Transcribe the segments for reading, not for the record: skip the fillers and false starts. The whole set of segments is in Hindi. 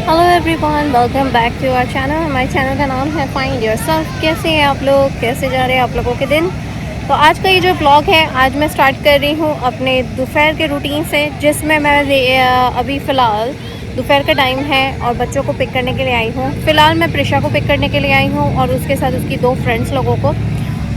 Hello everyone, welcome back to our channel. हमारे चैनल का नाम है फाइंड योरसेल्फ। कैसे हैं आप लोग? कैसे जा रहे हैं आप लोगों के दिन? तो आज का ये जो ब्लॉग है, आज मैं स्टार्ट कर रही हूँ अपने दोपहर के रूटीन से, जिसमें मैं अभी फ़िलहाल दोपहर का टाइम है और बच्चों को पिक करने के लिए आई हूँ। फ़िलहाल मैं प्रिशा को पिक करने के लिए आई हूँ और उसके साथ उसकी 2 फ्रेंड्स लोगों को,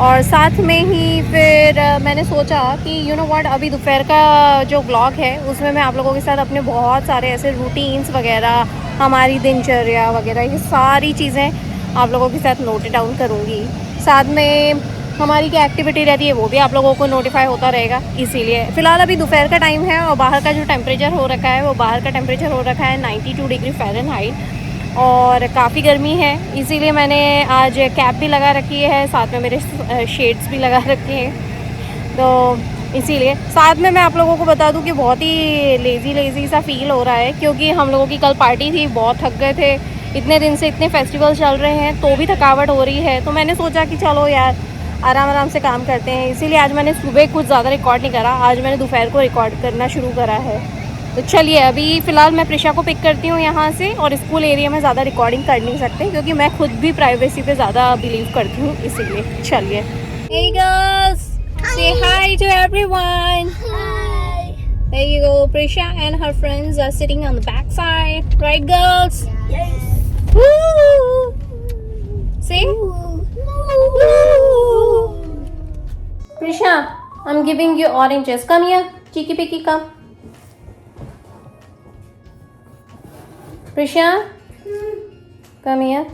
और साथ में ही फिर मैंने सोचा कि यू नो व्हाट, अभी दोपहर का जो ब्लॉग है उसमें मैं आप लोगों के साथ अपने बहुत सारे ऐसे रूटीन्स वगैरह, हमारी दिनचर्या वगैरह, ये सारी चीज़ें आप लोगों के साथ नोट डाउन करूँगी। साथ में हमारी क्या एक्टिविटी रहती है वो भी आप लोगों को नोटिफाई होता रहेगा। इसीलिए फ़िलहाल अभी दोपहर का टाइम है और बाहर का जो टेम्परेचर हो रखा है, वो बाहर का टेम्परेचर हो रखा है 92 डिग्री फ़ारेनहाइट, और काफ़ी गर्मी है। इसीलिए मैंने आज कैप भी लगा रखी है, साथ में मेरे शेड्स भी लगा रखे हैं। तो इसीलिए साथ में मैं आप लोगों को बता दूं कि बहुत ही लेज़ी सा फील हो रहा है, क्योंकि हम लोगों की कल पार्टी थी, बहुत थक गए थे। इतने दिन से इतने फेस्टिवल चल रहे हैं तो भी थकावट हो रही है, तो मैंने सोचा कि चलो यार आराम आराम से काम करते हैं। इसीलिए आज मैंने सुबह कुछ ज़्यादा रिकॉर्ड नहीं करा, आज मैंने दोपहर को रिकॉर्ड करना शुरू करा है। तो चलिए, अभी फ़िलहाल मैं प्रिशा को पिक करती हूँ यहाँ से, और स्कूल एरिया में ज़्यादा रिकॉर्डिंग कर नहीं सकते क्योंकि मैं खुद भी प्राइवेसी पे ज़्यादा बिलीव करती हूँ, इसीलिए। चलिए। Hey girls, say hi to everyone. Hi. There you go. Prisha and her friends are sitting on the back side, right girls? Yes. Woo! See? Woo! Prisha, I'm giving you oranges. Come here, cheeky picky, come. Prisha, come here.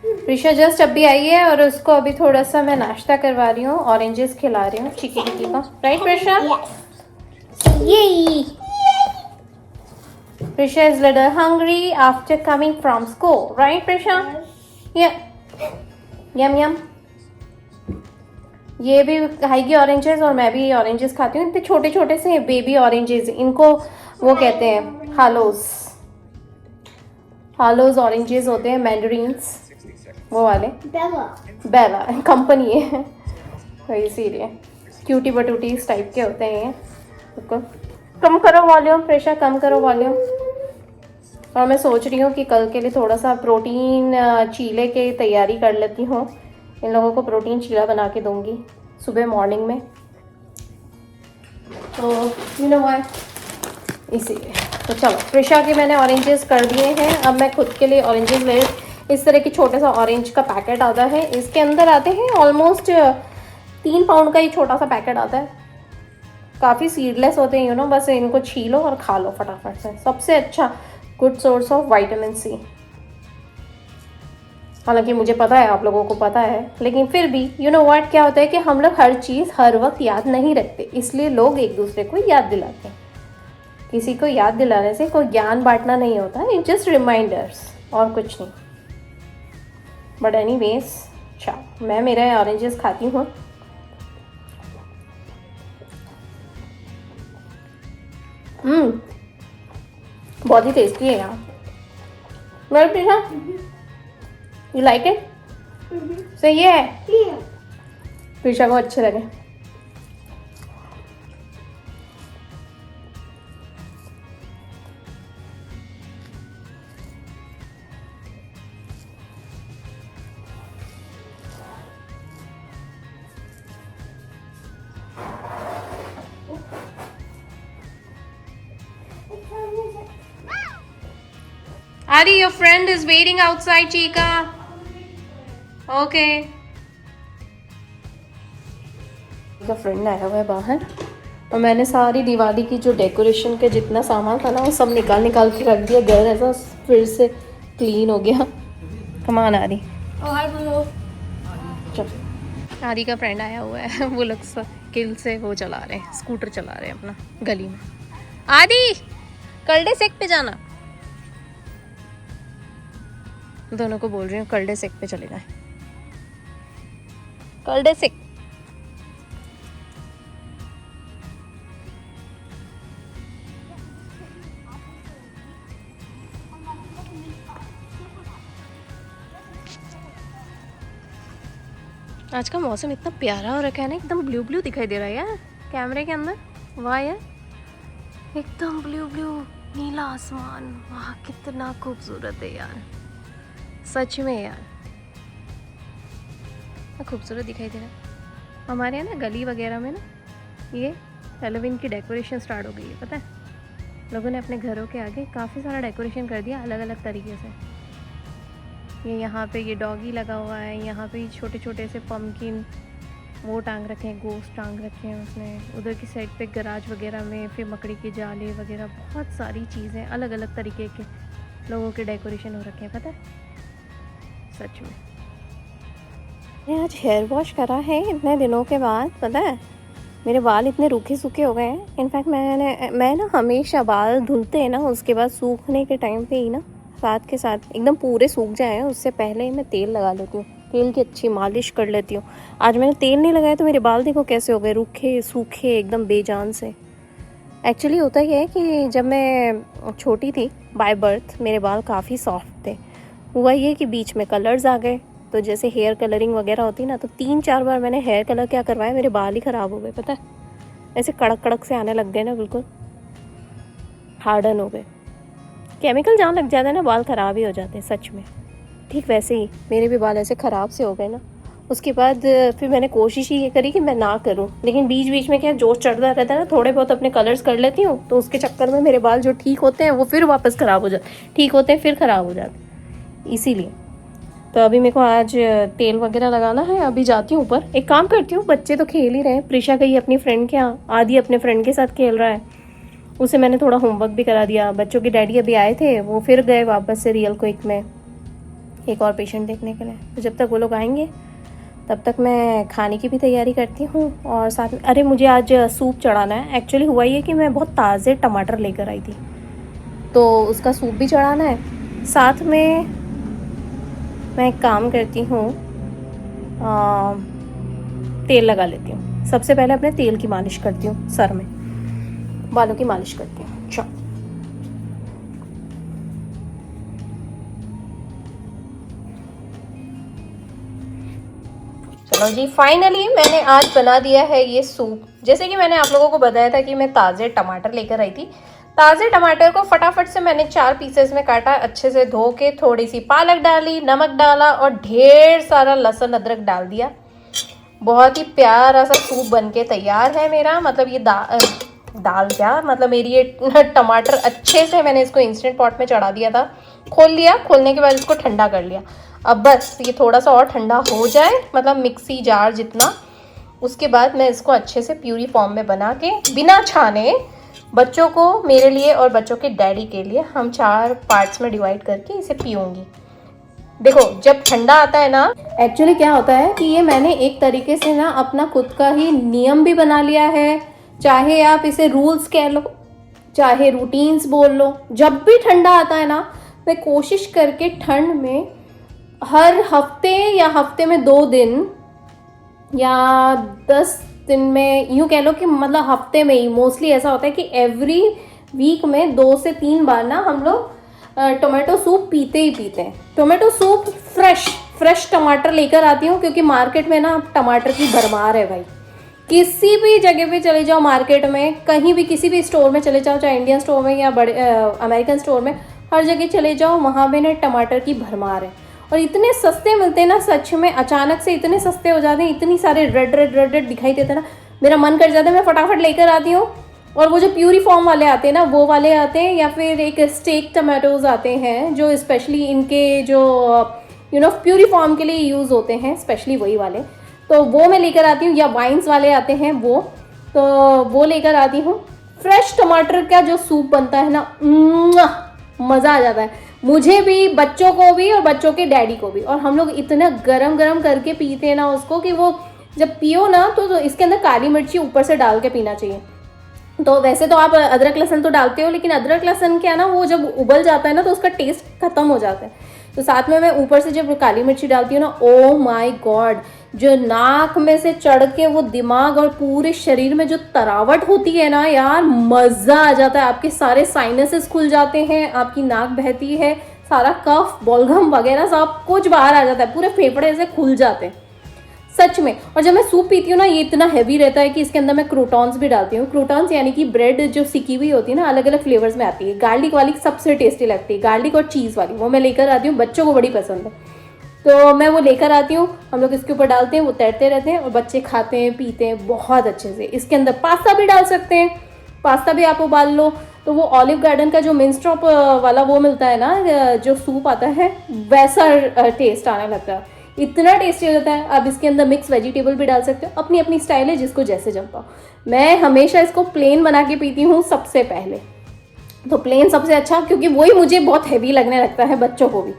Prisha just अभी आई है और उसको अभी थोड़ा सा मैं नाश्ता करवा रही हूँ, ऑरेंजेस खिला रही हूँ चिकी चिकी का। राइट प्रिशा? ये Prisha is little hungry after coming from school, right Prisha? Yum yum. ये भी खाएगी ऑरेंजेस और मैं भी ऑरेंजेस खाती हूँ। इतने छोटे छोटे से बेबी ऑरेंजेस, इनको वो कहते हैं हालोज ऑरेंजेस होते हैं, मैंडरीन्स वो वाले। बेला कंपनी है तो इसीलिए क्यूटी बटूटी इस टाइप के होते हैं। कम करो वॉल्यूम प्रेशर, कम करो वॉल्यूम। और मैं सोच रही हूँ कि कल के लिए थोड़ा सा प्रोटीन चीले की तैयारी कर लेती हूँ। इन लोगों को प्रोटीन चीला बना के दूंगी सुबह मॉर्निंग में, तो यू नो व्हाई, इसीलिए। तो चलो, प्रिशा के मैंने ऑरेंजेस कर दिए हैं। अब मैं खुद के लिए ऑरेंजेस ले, इस तरह की छोटा सा ऑरेंज का पैकेट आता है, इसके अंदर आते हैं ऑलमोस्ट 3 पाउंड का ही छोटा सा पैकेट आता है। काफ़ी सीडलेस होते हैं, यू नो, बस इनको छीलो और खा लो फटाफट से। सबसे अच्छा good source of vitamin C. हालांकि मुझे पता है, आप लोगों को पता है, लेकिन फिर भी यू नो व्हाट, क्या होता है कि हम लोग हर चीज़ हर वक्त याद नहीं रखते, इसलिए लोग एक दूसरे को याद दिलाते हैं। किसी को याद दिलाने से कोई ज्ञान बांटना नहीं होता, इट जस्ट रिमाइंडर्स, और कुछ नहीं। बट एनीवेज, अच्छा, मैं मेरे ऑरेंजेस खाती हूँ। बहुत ही टेस्टी है यार। Well Prisha, you like it? सही है, प्रिशा को अच्छे लगे। Adi, your friend is waiting outside, Chica. Okay. का फ्रेंड आया हुआ है बाहर, और मैंने सारी दिवाली की जो डेकोरेशन के जितना सामान था ना, वो सब निकाल के रख दिया। घर ऐसा फिर से क्लीन हो गया। कमान आदि। चल, आदि का फ्रेंड आया हुआ है, वो लोग साइकिल से वो चला रहे हैं, स्कूटर चला रहे हैं अपना गली में। आदि, कल्डे सेक पे जाना। दोनों को बोल रही हूँ कल्डे सेक पे चले जाए। कल्डे सेक। आज का मौसम इतना प्यारा हो रखा है ना, एकदम ब्लू ब्लू दिखाई दे रहा है यार कैमरे के अंदर। वाह यार, एकदम ब्लू ब्लू। नीला आसमान, वाह कितना खूबसूरत है यार, सच में यार खूबसूरत दिखाई दे रहा है। हमारे यहाँ ना गली वगैरह में ना ये हैलोवीन की डेकोरेशन स्टार्ट हो गई है, पता है। लोगों ने अपने घरों के आगे काफ़ी सारा डेकोरेशन कर दिया अलग अलग तरीके से। ये यहाँ पे ये डॉगी लगा हुआ है, यहाँ पे छोटे छोटे से पम्पकिन वो टांग रखे हैं, गोश्त टांग रखे हैं उसने। उधर की साइड पे गराज वगैरह में फिर मकड़ी के जाले वगैरह बहुत सारी चीज़ें अलग अलग तरीके के लोगों के डेकोरेशन हो रखे हैं, पता है सच में। मैं आज हेयर वॉश करा है इतने दिनों के बाद, पता है मेरे बाल इतने रूखे सूखे हो गए हैं। इनफैक्ट मैं ना हमेशा बाल धुलते हैं ना उसके बाद सूखने के टाइम पे ही ना साथ के साथ एकदम पूरे सूख जाए उससे पहले ही मैं तेल लगा लेती हूँ, तेल की अच्छी मालिश कर लेती हूँ। आज मैंने तेल नहीं लगाया तो मेरे बाल देखो कैसे हो गए, रूखे सूखे एकदम बेजान से। एक्चुअली होता ही है कि जब मैं छोटी थी बाय बर्थ मेरे बाल काफ़ी सॉफ्ट थे। हुआ ये कि बीच में कलर्स आ गए, तो जैसे हेयर कलरिंग वगैरह होती ना, तो 3-4 बार मैंने हेयर कलर क्या करवाया, मेरे बाल ही ख़राब हो गए, पता है ऐसे कड़क कड़क से आने लग गए ना, बिल्कुल हार्डन हो गए। केमिकल जहाँ लग जाता है ना बाल ख़राब ही हो जाते हैं सच में। ठीक वैसे ही मेरे भी बाल ऐसे ख़राब से हो गए ना। उसके बाद फिर मैंने कोशिश ही ये करी कि मैं ना करूं, लेकिन बीच बीच में क्या जोश चढ़ता रहता है ना, थोड़े बहुत अपने कलर्स कर लेती हूँ, तो उसके चक्कर में मेरे बाल जो ठीक होते हैं वो फिर वापस ख़राब हो जाते, ठीक होते हैं फिर ख़राब हो जाते, इसीलिए। तो अभी मेरे को आज तेल वगैरह लगाना है, अभी जाती हूँ ऊपर। एक काम करती हूँ, बच्चे तो खेल ही रहे हैं, प्रिशा गई अपनी फ्रेंड के यहाँ, आदि अपने फ्रेंड के साथ खेल रहा है, उसे मैंने थोड़ा होमवर्क भी करा दिया। बच्चों के डैडी अभी आए थे, वो फिर गए वापस से रियल क्विक में एक और पेशेंट देखने के लिए। तो जब तक वो लोग आएंगे तब तक मैं खाने की भी तैयारी करती हूँ। और साथ में अरे मुझे आज सूप चढ़ाना है। एक्चुअली हुआ ये कि मैं बहुत ताज़े टमाटर लेकर आई थी, तो उसका सूप भी चढ़ाना है। साथ में मैं एक काम करती हूँ, तेल लगा लेती हूँ। सबसे पहले अपने तेल की मालिश करती हूँ, सर में बालों की मालिश करती हूँ। चलो जी, फाइनली मैंने आज बना दिया है ये सूप। जैसे कि मैंने आप लोगों को बताया था कि मैं ताज़े टमाटर लेकर आई थी। ताज़े टमाटर को फटाफट से मैंने 4 पीसेस में काटा, अच्छे से धो के थोड़ी सी पालक डाली, नमक डाला और ढेर सारा लहसुन अदरक डाल दिया। बहुत ही प्यारा सा सूप बनके तैयार है मेरा। मतलब ये दाल क्या मतलब मेरी ये टमाटर अच्छे से मैंने इसको इंस्टेंट पॉट में चढ़ा दिया था, खोल लिया, खोलने के बाद इसको ठंडा कर लिया। अब बस ये थोड़ा सा और ठंडा हो जाए, मतलब मिक्सी जार जितना, उसके बाद मैं इसको अच्छे से प्यूरी फॉर्म में बना के बिना छाने बच्चों को, मेरे लिए और बच्चों के डैडी के लिए हम 4 पार्ट्स में डिवाइड करके इसे पीऊँगी। देखो जब ठंडा आता है ना, एक्चुअली क्या होता है कि ये मैंने एक तरीके से ना अपना खुद का ही नियम भी बना लिया है, चाहे आप इसे रूल्स कह लो चाहे रूटीन्स बोल लो। जब भी ठंडा आता है ना, मैं कोशिश करके ठंड में हर हफ्ते या हफ्ते में 2 दिन या 10 दिन में, यूँ कह लो कि मतलब हफ्ते में ही मोस्टली ऐसा होता है कि एवरी वीक में 2 से 3 बार ना हम लोग टोमेटो सूप पीते ही पीते हैं। टोमेटो सूप फ्रेश टमाटर लेकर आती हूँ, क्योंकि मार्केट में ना टमाटर की भरमार है भाई। किसी भी जगह पे चले जाओ मार्केट में, कहीं भी किसी भी स्टोर में चले जाओ, चाहे इंडियन स्टोर में या बड़े अमेरिकन स्टोर में, हर जगह चले जाओ, वहाँ पे ना टमाटर की भरमार है। और इतने सस्ते मिलते हैं ना, सच में अचानक से इतने सस्ते हो जाते हैं, इतनी सारे रेड दिखाई देते हैं ना, मेरा मन कर जाता है मैं फटाफट लेकर आती हूँ। और वो जो प्यूरी फॉर्म वाले आते हैं ना, वो वाले आते हैं, या फिर एक स्टेक टमाटोज आते हैं जो स्पेशली इनके जो प्यूरी फॉर्म के लिए यूज़ होते हैं, स्पेशली वही वाले, तो वो मैं लेकर आती हूँ। या वाइन्स वाले आते हैं वो, तो वो लेकर आती हूँ। फ्रेश टमाटर का जो सूप बनता है ना, मज़ा आ जाता है मुझे भी, बच्चों को भी और बच्चों के डैडी को भी। और हम लोग इतना गरम गरम करके पीते हैं ना उसको, कि वो जब पियो ना तो इसके अंदर काली मिर्ची ऊपर से डाल के पीना चाहिए। तो वैसे तो आप अदरक लहसुन तो डालते हो, लेकिन अदरक लहसुन क्या ना, वो जब उबल जाता है ना तो उसका टेस्ट खत्म हो जाता है। तो साथ में मैं ऊपर से जब काली मिर्ची डालती हूँ ना, ओ माय गॉड, जो नाक में से चढ़ के वो दिमाग और पूरे शरीर में जो तरावट होती है ना यार, मज़ा आ जाता है। आपके सारे साइनसेस खुल जाते हैं, आपकी नाक बहती है, सारा कफ बॉलगम वगैरह सब कुछ बाहर आ जाता है, पूरे फेफड़े से खुल जाते हैं। सच में। और जब मैं सूप पीती हूँ ना, ये इतना हैवी रहता है कि इसके अंदर मैं क्रूटॉन्स भी डालती हूँ। क्रूटॉन्स यानी कि ब्रेड जो सिकी हुई होती है ना, अलग अलग फ्लेवर्स में आती है। गार्लिक वाली सबसे टेस्टी लगती है, गार्लिक और चीज़ वाली, वो मैं लेकर आती हूँ, बच्चों को बड़ी पसंद है। तो मैं वो लेकर आती हूँ, हम लोग इसके ऊपर डालते हैं, वो तैरते रहते हैं और बच्चे खाते हैं पीते हैं बहुत अच्छे से। इसके अंदर पास्ता भी डाल सकते हैं, पास्ता भी आप उबाल लो। तो वो ऑलिव गार्डन का जो मिंस्ट्रॉप वाला वो मिलता है ना, जो सूप आता है, वैसा टेस्ट आने लगता है, इतना टेस्टी हो जाता है। आप इसके अंदर मिक्स वेजिटेबल भी डाल सकते हो, अपनी अपनी स्टाइल है, जिसको जैसे जमता हो। मैं हमेशा इसको प्लेन बना के पीती हूँ सबसे पहले, तो प्लेन सबसे अच्छा, क्योंकि वही मुझे बहुत हैवी लगने लगता है, बच्चों को भी।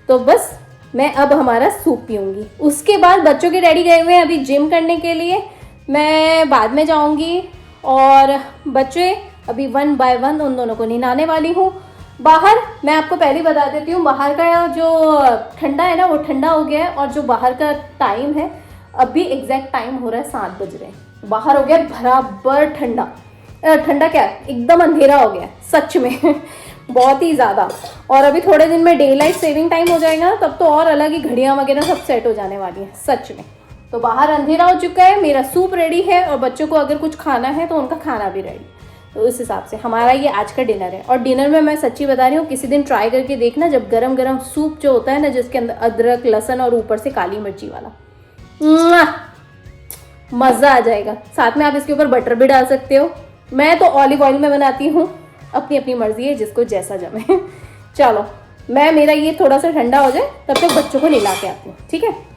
तो बस मैं अब हमारा सूप पीऊँगी। उसके बाद बच्चों के डैडी गए हुए हैं अभी जिम करने के लिए, मैं बाद में जाऊँगी। और बच्चे अभी 1 बाय 1 उन दोनों को नहलाने वाली हूँ। बाहर मैं आपको पहले बता देती हूँ, बाहर का जो ठंडा है ना, वो ठंडा हो गया है। और जो बाहर का टाइम है, अभी एग्जैक्ट टाइम हो रहा है 7 बज रहे हैं, बाहर हो गया बराबर ठंडा। ठंडा क्या, एकदम अंधेरा हो गया सच में बहुत ही ज़्यादा। और अभी थोड़े दिन में डे लाइट सेविंग टाइम हो जाएगा ना, तब तो और अलग ही घड़ियाँ वगैरह सब सेट हो जाने वाली हैं सच में। तो बाहर अंधेरा हो चुका है, मेरा सूप रेडी है, और बच्चों को अगर कुछ खाना है तो उनका खाना भी रेडी। तो उस हिसाब से हमारा ये आज का डिनर है। और डिनर में मैं सच्ची बता रही हूँ, किसी दिन ट्राई करके देखना, जब गरम गरम सूप जो होता है ना, जिसके अंदर अदरक लहसुन और ऊपर से काली मिर्ची वाला, मज़ा आ जाएगा। साथ में आप इसके ऊपर बटर भी डाल सकते हो, मैं तो ऑलिव ऑयल में बनाती हूँ, अपनी अपनी मर्जी है, जिसको जैसा जमे चलो, मेरा ये थोड़ा सा ठंडा हो जाए, तब तक बच्चों को नहला के आती हूँ, ठीक है।